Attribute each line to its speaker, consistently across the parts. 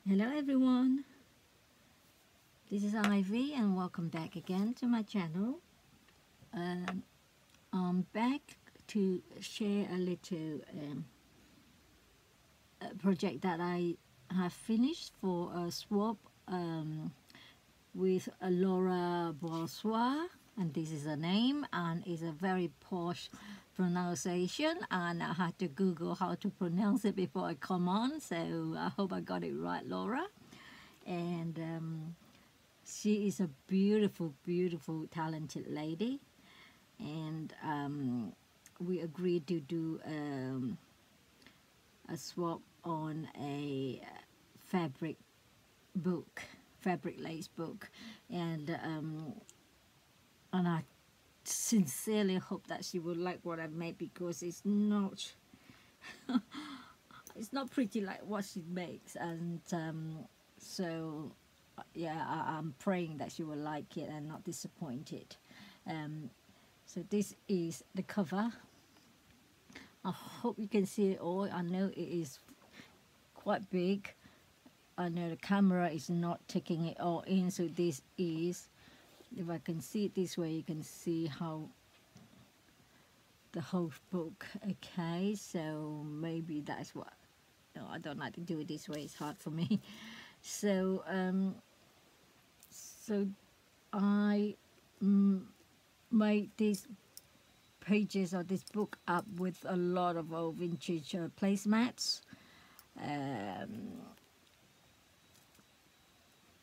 Speaker 1: Hello everyone, this is Ivy and welcome back again to my channel. I'm back to share a little project that I have finished for a swap with Laura Bourgeois, and this is her name, and it's a very posh pronunciation, and I had to Google how to pronounce it before I come on, so I hope I got it right, Laura. And she is a beautiful, beautiful, talented lady, and we agreed to do a swap on a fabric lace book, and I sincerely hope that she will like what I made, because it's not it's not pretty like what she makes, and so yeah, I'm praying that she will like it and not disappointed. So this is the cover. I hope you can see it all. I know it is quite big. I know the camera is not taking it all in, so this is, if I can see it this way, you can see how the whole book. Okay, so maybe that's what, no, I don't like to do it this way, it's hard for me. So I made these pages of this book up with a lot of old vintage placemats,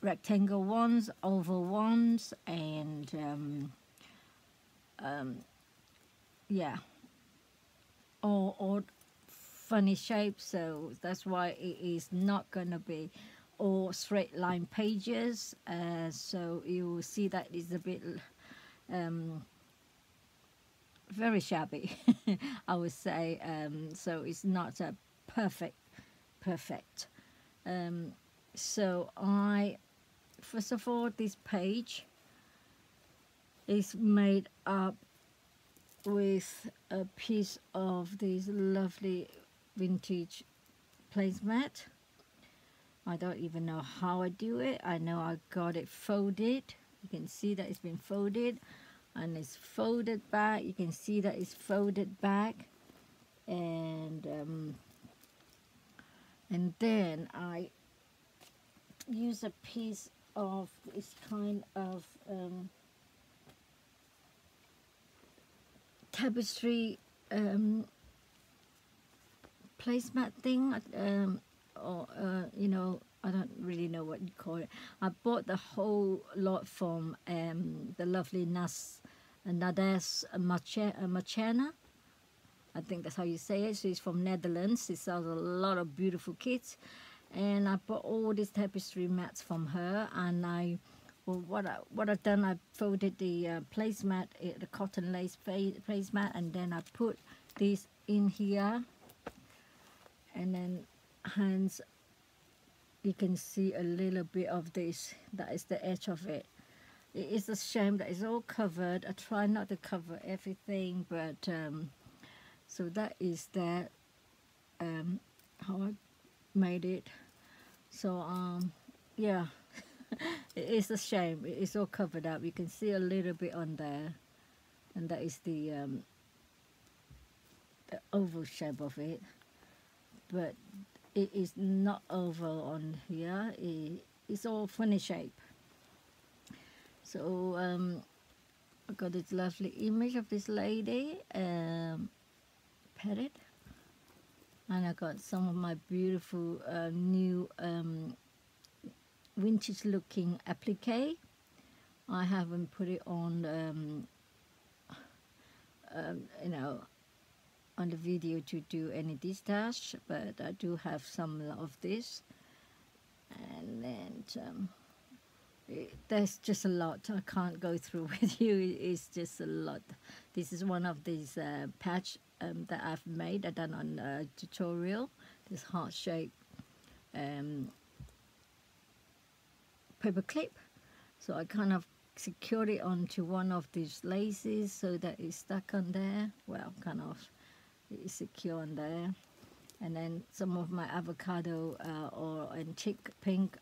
Speaker 1: rectangle ones, oval ones, and yeah, all funny shapes. So that's why it is not gonna be all straight line pages. So you will see that it's a bit very shabby, I would say. So it's not a perfect. So first of all, this page is made up with a piece of this lovely vintage placemat. I don't even know how I do it. I know I got it folded. You can see that it's been folded, and it's folded back. You can see that it's folded back, and then I use a piece of this kind of tapestry placemat thing, or you know, I don't really know what you call it. I bought the whole lot from the lovely Nades Machena. I think that's how you say it. She's from Netherlands. She sells a lot of beautiful kits, and I bought all these tapestry mats from her. And what I've done, I folded the placemat, the cotton lace placemat, and then I put this in here, and then hands, you can see a little bit of this. That is the edge of it. It is a shame that it's all covered. I try not to cover everything, but so that is that, how I made it. So yeah, it is a shame. It is all covered up. You can see a little bit on there, and that is the oval shape of it. But it is not oval on here. It's all funny shape. So I got this lovely image of this lady, petted, and I got some of my beautiful new vintage looking applique. I haven't put it on you know, on the video to do any detache, but I do have some of this. And then there's just a lot I can't go through with you. It's just a lot. This is one of these patch that I've made. I've done on a tutorial. This heart shape paper clip. So I kind of secured it onto one of these laces so that it's stuck on there. Well, kind of, it's secure on there. and then some of my avocado or antique pink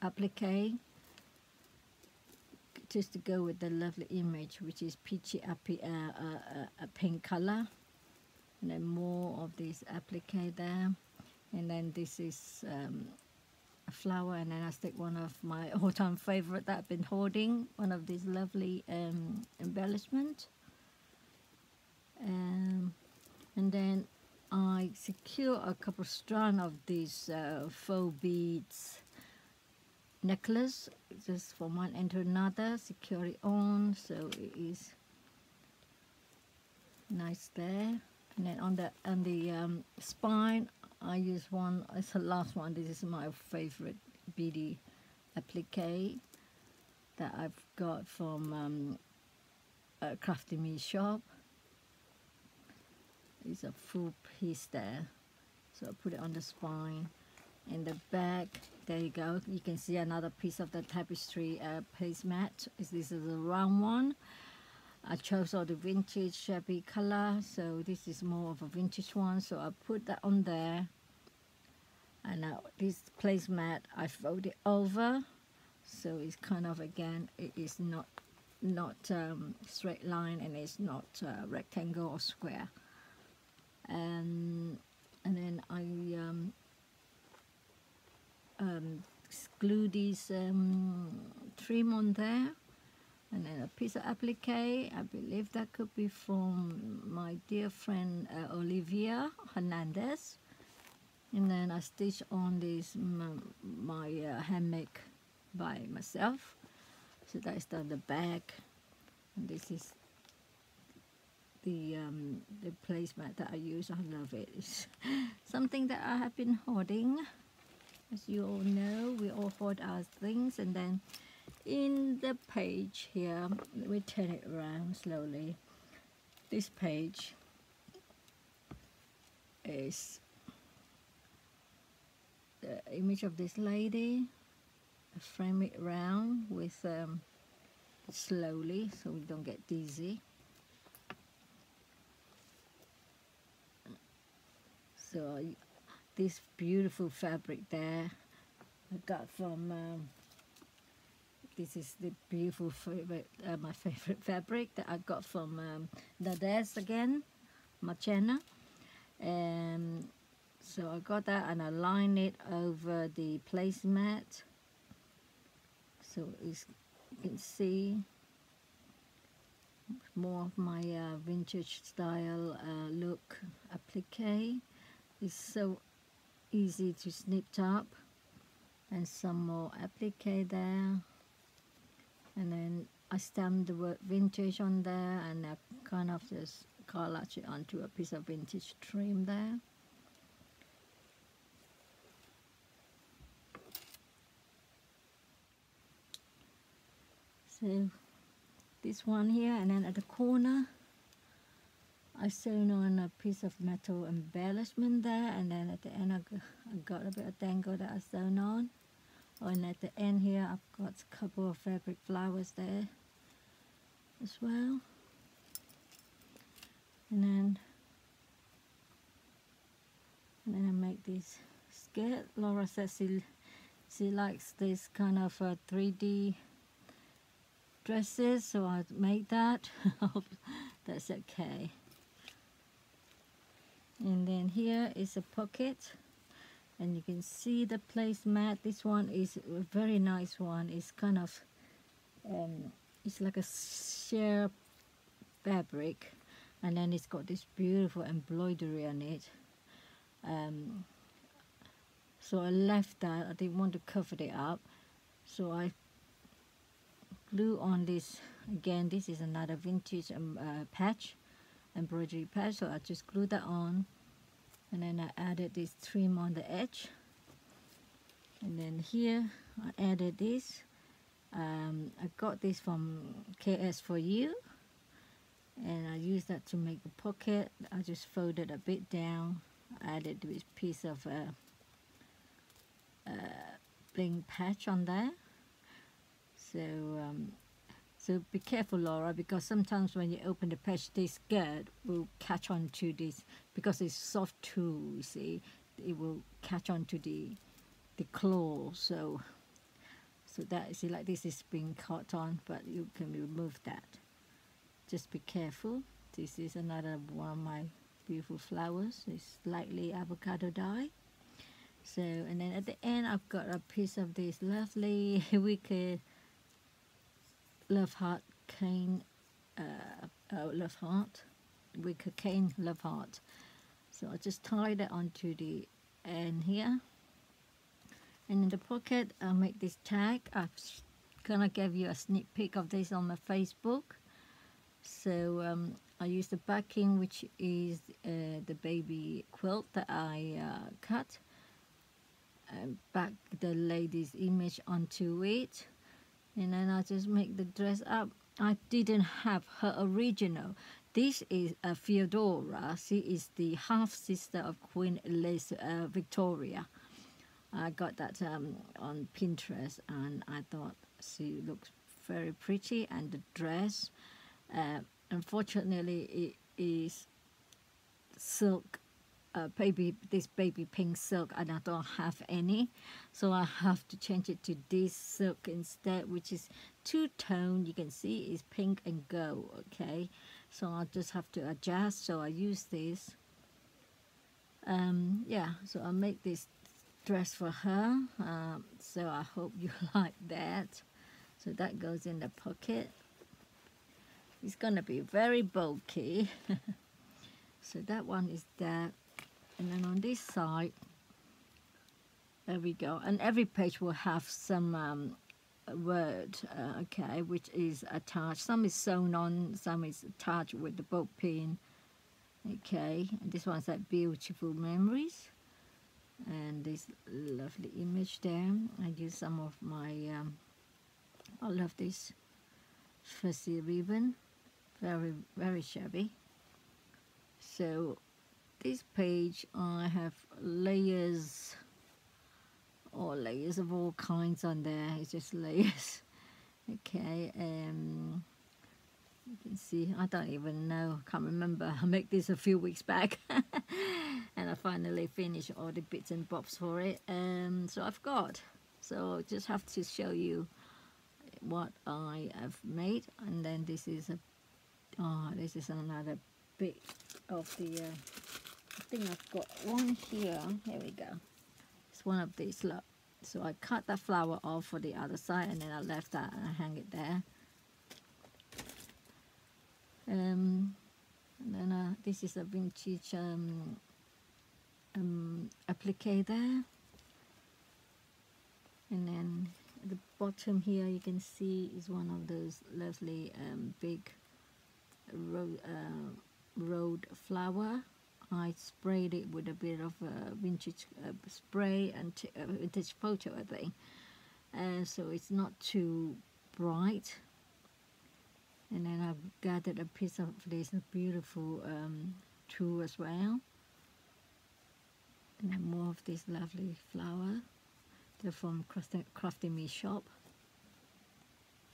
Speaker 1: applique, just to go with the lovely image, which is peachy pink color. And then more of this applique there. And then this is a flower, and then I stick one of my all-time favorite that I've been hoarding, one of these lovely embellishment. And then I secure a couple of strands of these faux beads necklace, just from one end to another, secure it on, so it is nice there. And then on the spine, I use one. It's the last one. This is my favorite beady applique that I've got from a Crafty Me shop. It's a full piece there, so I put it on the spine. In the back, there you go. You can see another piece of the tapestry placemat. This is a round one. I chose all the vintage shabby color, so this is more of a vintage one. So I put that on there. And now this placemat, I fold it over, so it's kind of, again, it is not straight line, and it's not rectangle or square. And then I glue this trim on there, and then a piece of applique. I believe that could be from my dear friend Olivia Hernandez. And then I stitch on this my handmade by myself. So that's the back, and this is the placemat that I use. I love it. It's something that I have been hoarding. As you all know, we all hoard our things. And then in the page here, let me turn it around slowly. This page is the image of this lady. I frame it round with slowly, so we don't get dizzy. So this beautiful fabric there I got from this is the beautiful favorite, my favorite fabric that I got from Nades again, Machena. And so I got that, and I line it over the placemat, so it's, you can see more of my vintage style look applique. It's so easy to snip up, and some more applique there, and then I stamped the word vintage on there, and I kind of just collage it onto a piece of vintage trim there. So this one here, and then at the corner I sewn on a piece of metal embellishment there, and then at the end I got a bit of dangle that I sewn on. Oh, and at the end here I've got a couple of fabric flowers there as well. And then I make this skirt. Laura says she likes this kind of 3D dresses, so I made that. Hope that's okay. And then here is a pocket, and you can see the placemat. This one is a very nice one. It's kind of it's like a sheer fabric, and then it's got this beautiful embroidery on it. So I left that. I didn't want to cover it up, so I glue on this again. This is another vintage patch, embroidery patch, so I just glue that on, and then I added this trim on the edge, and then here I added this. I got this from KS for You, and I used that to make the pocket. I just folded a bit down, added this piece of bling patch on there. So So be careful, Laura, because sometimes when you open the page, this skirt will catch on to this, because it's soft too, you see, it will catch on to the claw. So that, see, like this is being caught on, but you can remove that. Just be careful. This is another one of my beautiful flowers. It's slightly avocado dye. So, and then at the end, I've got a piece of this lovely wicked love heart cane, love heart, wicked cane love heart. So I just tie that onto the end here. And in the pocket, I'll make this tag. I'm gonna give you a sneak peek of this on my Facebook. So I use the backing, which is the baby quilt that I cut, and back the lady's image onto it, and then I just make the dress up. I didn't have her original. This is a Theodora. She is the half sister of Queen Elizabeth, Victoria. I got that on Pinterest, and I thought she looks very pretty, and the dress, unfortunately, it is silk, this baby pink silk, and I don't have any, so I have to change it to this silk instead, which is two-tone. You can see it's pink and gold. Okay, so I just have to adjust. So I use this. Yeah, so I make this dress for her. So I hope you like that. So that goes in the pocket. It's gonna be very bulky. So that one is that. And then on this side, there we go. And every page will have some word, okay, which is attached. Some is sewn on, some is attached with the bolt pin. Okay, and this one's like beautiful memories. And this lovely image there. I use some of my, I love this fussy ribbon. Very, very shabby. So this page, I have layers, layers of all kinds on there. It's just layers. Okay, you can see, I don't even know, can't remember. I made this a few weeks back. And I finally finished all the bits and bobs for it. So I've got, so just have to show you what I have made. And then this is this is another bit of the, I think I've got one here. Here we go. It's one of these, look. So I cut that flower off for the other side, and then I left that and I hang it there. And then this is a vintage applique there. And then at the bottom here, you can see is one of those lovely big road flower. I sprayed it with a bit of vintage spray and vintage photo, I think, so it's not too bright. And then I've gathered a piece of this beautiful tulle as well, and then more of this lovely flower. They're from Crafty Me shop.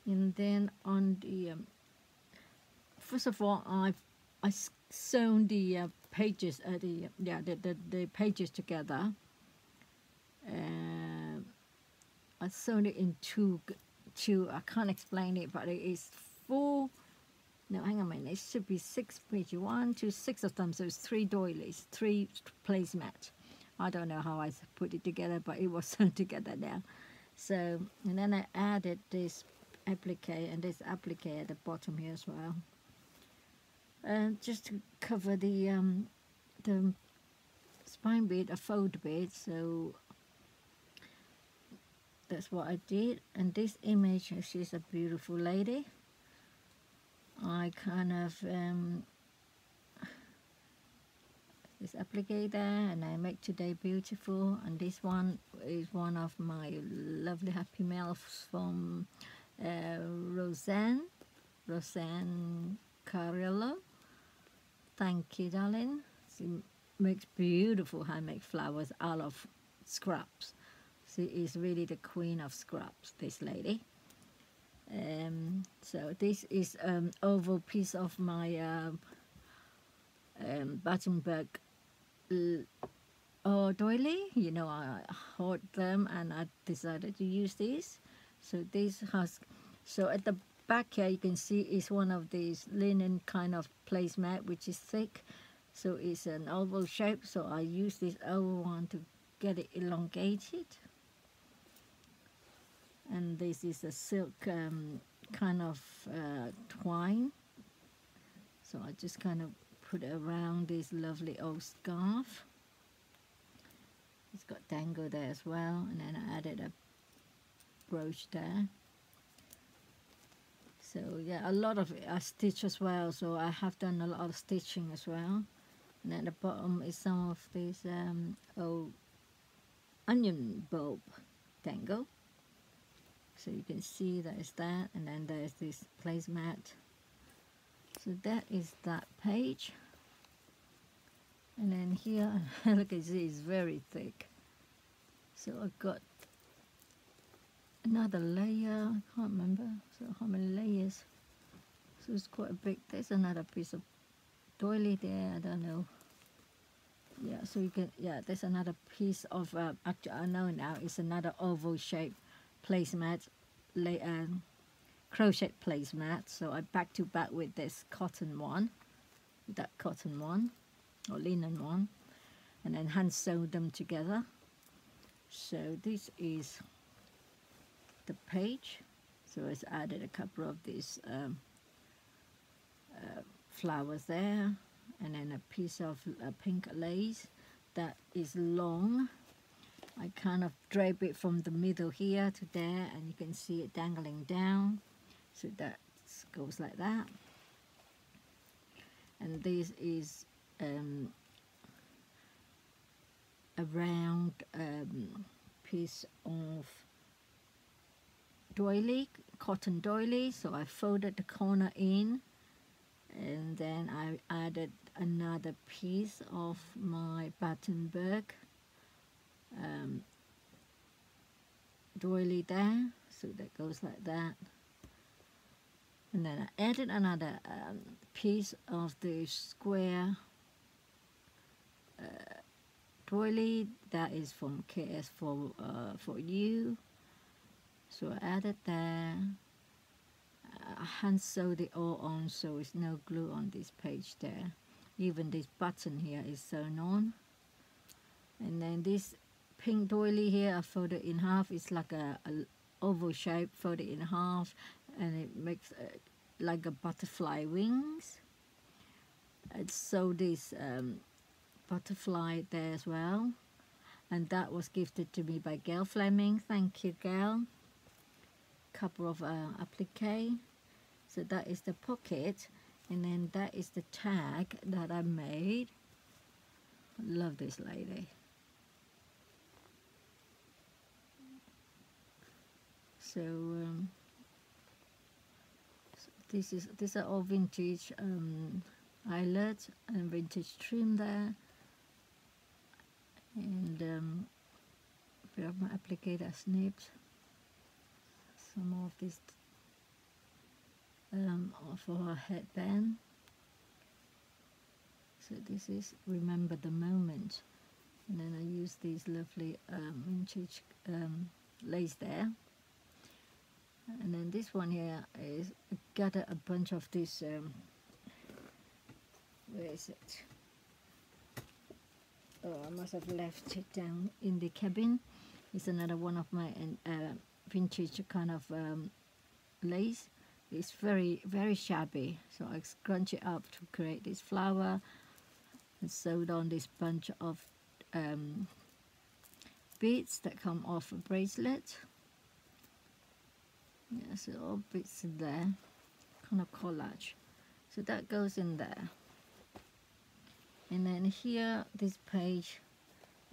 Speaker 1: And then on the first of all, I sewn the pages, the pages together. I sewn it in two. I can't explain it, but it is full. No, hang on a minute. It should be 6 pages. 1, 2, 6 of them. So it's 3 doilies, 3 placemats. I don't know how I put it together, but it was sewn together now. So, and then I added this applique and this applique at the bottom here as well. Just to cover the spine bit, a fold bit. So that's what I did. And this image, she's a beautiful lady. I kind of this applique there, and I make Today Beautiful. And this one is one of my lovely happy mails from Roseanne Carrillo. Thank you, darling. She makes beautiful handmade flowers out of scraps. She is really the queen of scraps, this lady. So this is oval piece of my Battenberg doily. You know, I hoard them and I decided to use these. So this has, so at the back here you can see is one of these linen kind of placemat which is thick. So it's an oval shape. So I use this oval one to get it elongated. And this is a silk kind of twine. So I just kind of put it around this lovely old scarf. It's got dangle there as well, and then I added a brooch there. So yeah, a lot of it I stitch as well, so I have done a lot of stitching as well. And at the bottom is some of these old onion bulb dangle. So you can see that is that, and then there's this placemat. So that is that page. And then here, look at this, it's very thick. So I've got another layer, I can't remember, so how many layers. So it's quite a big, there's another piece of doily there, I don't know. Yeah, so you can, yeah, there's another piece of, actually I know now, it's another oval shaped placemat, crochet placemat. So I back to back with this cotton one, that cotton one, or linen one, and then hand sew them together. So this is the page. So it's added a couple of these flowers there, and then a piece of pink lace that is long. I kind of drape it from the middle here to there, and you can see it dangling down. So that goes like that. And this is a round piece of doily, cotton doily. So I folded the corner in, and then I added another piece of my Battenberg doily there. So that goes like that. And then I added another piece of the square doily that is from KS for you. So I added there. I hand sewed it all on, so it's no glue on this page there. Even this button here is sewn on. And then this pink doily here I folded in half. It's like a oval shape, folded in half, and it makes like a butterfly wings. I sewed this butterfly there as well, and that was gifted to me by Gail Fleming. Thank you, Gail. Couple of applique. So that is the pocket, and then that is the tag that I made. I love this lady. So these are all vintage eyelets and vintage trim there, and a bit of my applicator snipped. Some more of this for her headband. So this is Remember the Moment, and then I use these lovely vintage lace there. And then this one here is I got a bunch of this. Where is it? Oh, I must have left it down in the cabin. It's another one of my vintage kind of lace. It's very, very shabby. So I scrunch it up to create this flower and sewed on this bunch of beads that come off a bracelet. Yeah, so all bits in there, kind of collage. So that goes in there. And then here, this page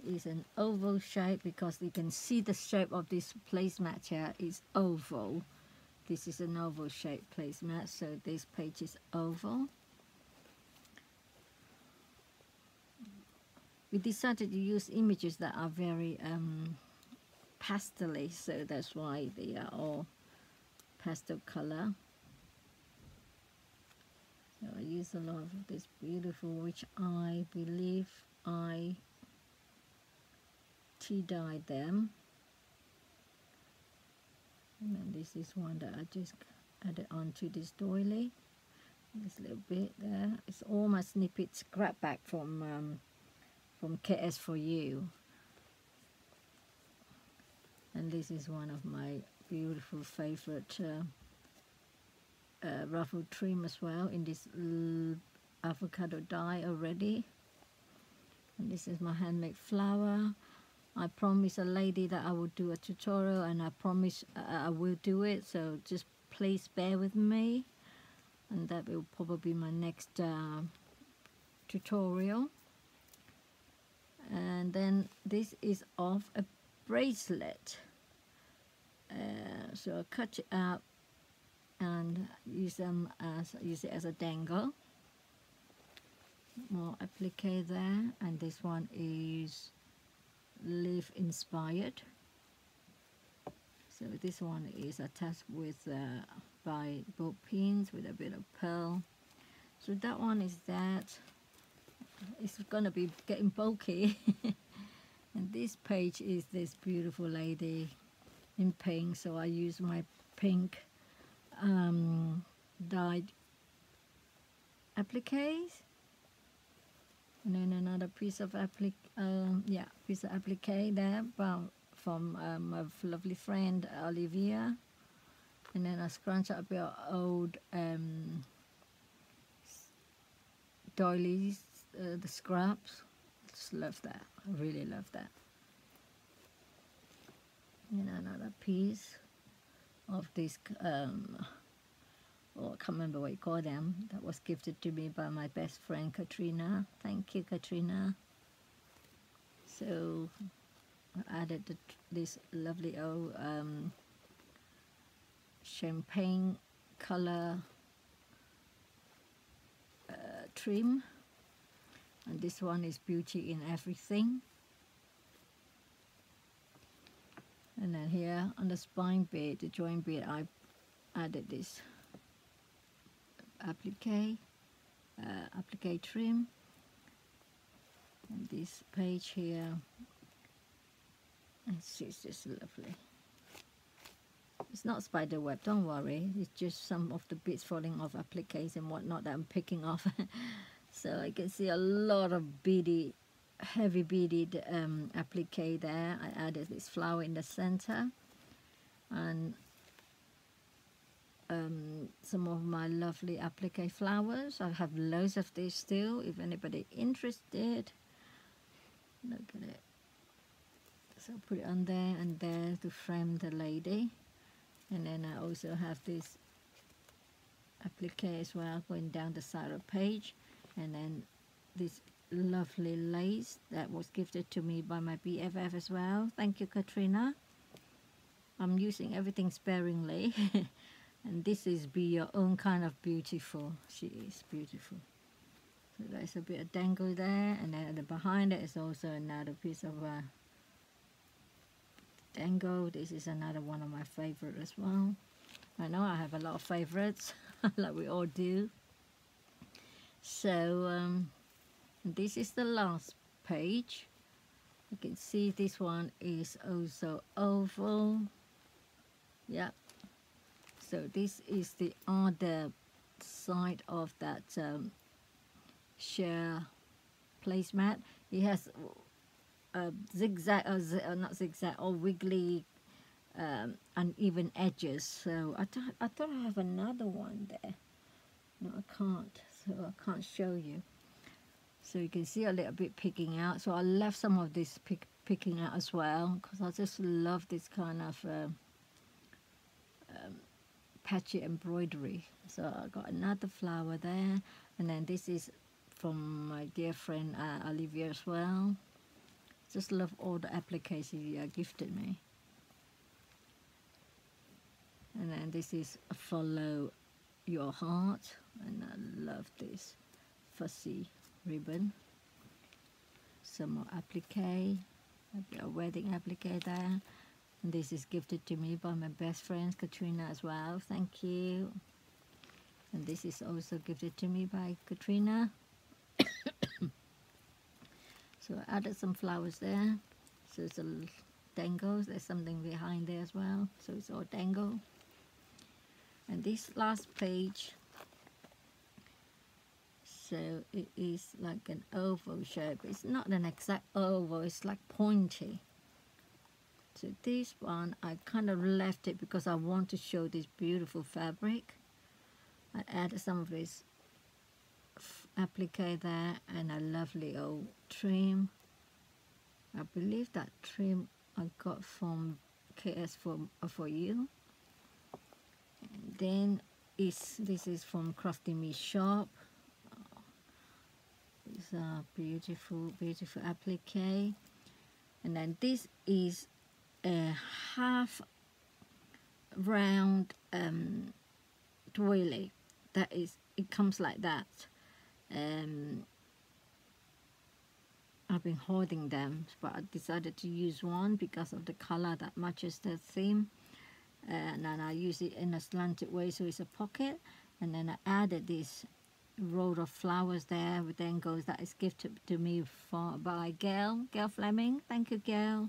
Speaker 1: is an oval shape because you can see the shape of this placemat here is oval. This is an oval shaped placemat, so this page is oval. We decided to use images that are very pastel-y, so that's why they are all pastel color. So I use a lot of this beautiful, which I believe I tea dyed them. And then this is one that I just added onto this doily. This little bit there. It's all my snippets grabbed back from KS for You. And this is one of my beautiful favorite ruffled trim as well, in this avocado dye already. And this is my handmade flower. I promised a lady that I would do a tutorial, and I promise I will do it, so just please bear with me, and that will probably be my next tutorial. And then this is of a bracelet, so I cut it out and use it as a dangle. More applique there, and this one is leaf inspired. So this one is attached with by both pins with a bit of pearl. So that one is that. It's gonna be getting bulky. And this page is this beautiful lady in pink, so I use my pink dyed appliques, and then another piece of applique there from my lovely friend Olivia, and then I scrunch up a bit of old doilies, the scraps. Just love that. I really love that. And another piece of this I can't remember what you call them, that was gifted to me by my best friend Katrina. Thank you, Katrina. So I added this lovely old champagne color trim, and this one is Beauty in Everything. And then here on the spine bit, the joint bit, I added this applique trim. And this page here, it's just lovely. It's not spider web, don't worry. It's just some of the bits falling off appliques and whatnot that I'm picking off. So I can see a lot of beady, heavy beaded applique there. I added this flower in the center, and some of my lovely applique flowers. I have loads of these still, if anybody interested. Look at it. So put it on there and there to frame the lady. And then I also have this applique as well going down the side of the page. And then this lovely lace that was gifted to me by my BFF as well. Thank you, Katrina. I'm using everything sparingly. And this is Be Your Own Kind of Beautiful. She is beautiful. So there's a bit of dangle there, and then behind it is also another piece of dangle. This is another one of my favorite as well. I know I have a lot of favorites, like we all do. So this is the last page. You can see this one is also oval. Yeah. So this is the other side of that sheer placemat. It has zigzag, not zigzag, or wiggly, uneven edges. So I thought I have another one there. No, I can't. So I can't show you. So you can see a little bit picking out. So I left some of this picking out as well, because I just love this kind of patchy embroidery. So I got another flower there, and then this is from my dear friend Olivia as well. Just love all the appliques he gifted me. And then this is Follow Your Heart, and I love this fussy ribbon. Some more applique, a wedding applique there. And this is gifted to me by my best friend Katrina as well. Thank you. And this is also gifted to me by Katrina. So I added some flowers there. So it's a dango. There's something behind there as well. So it's all dango. And this last page, so it is like an oval shape. It's not an exact oval, it's like pointy. So this one, I kind of left it because I want to show this beautiful fabric. I added some of this applique there and a lovely old trim. I believe that trim I got from KS for you. And then this is from Crafty Me Shop. It's a beautiful, beautiful applique. And then this is a half round doily. That is, it comes like that. I've been hoarding them, but I decided to use one because of the color that matches the theme. And then I use it in a slanted way, so it's a pocket. And then I added this row of flowers there with dangles that is gifted to me by Gail Fleming. Thank you, Gail.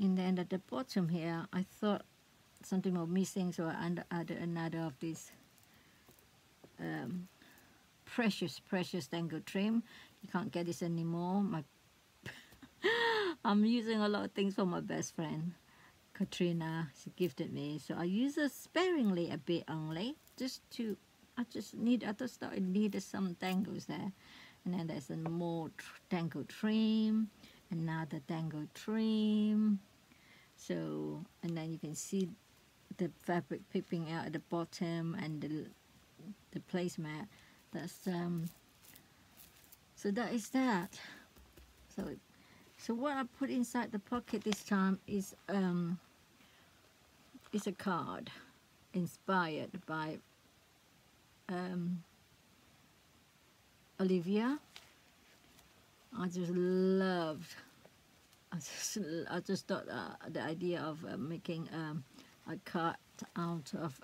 Speaker 1: And then at the bottom here, I thought something was missing, so I added another of these precious dangle trim. You can't get this anymore. I'm using a lot of things from my best friend Katrina. She gifted me, so I use it sparingly a bit only, I just thought I needed some dangles there. And then there's a more dangle trim, another dangle trim. So, and then you can see the fabric peeping out at the bottom and the placemat. That's so that is that. So what I put inside the pocket this time is a card inspired by Olivia. I just thought the idea of making a card out of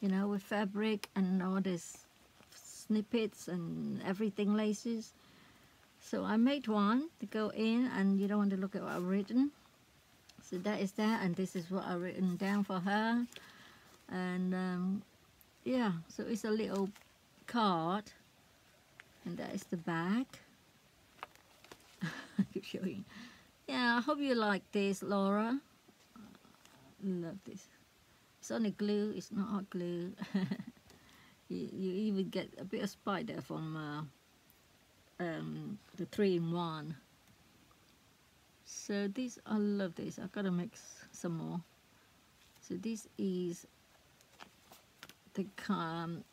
Speaker 1: with fabric and all these snippets and everything, laces. So I made one to go in, and you don't want to look at what I've written. So that is that, and this is what I've written down for her. And yeah, so it's a little card, and that is the back. I keep showing. Yeah, I hope you like this, Laura. Love this. It's only glue, it's not hot glue. you even get a bit of spider from the 3-in-1. So this, I love this. I've got to mix some more. So this is the card,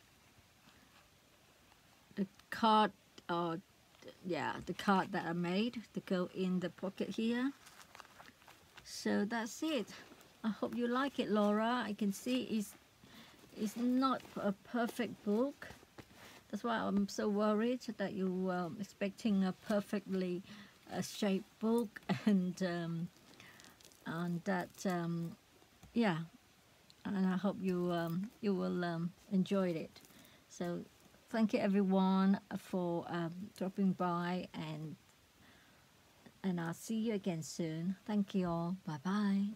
Speaker 1: the card that I made to go in the pocket here. So that's it. I hope you like it, Laura. I can see it's not a perfect book. That's why I'm so worried that you were expecting a perfectly shaped book, and that yeah. And I hope you will enjoy it. So thank you everyone for dropping by, and I'll see you again soon. Thank you all. Bye bye.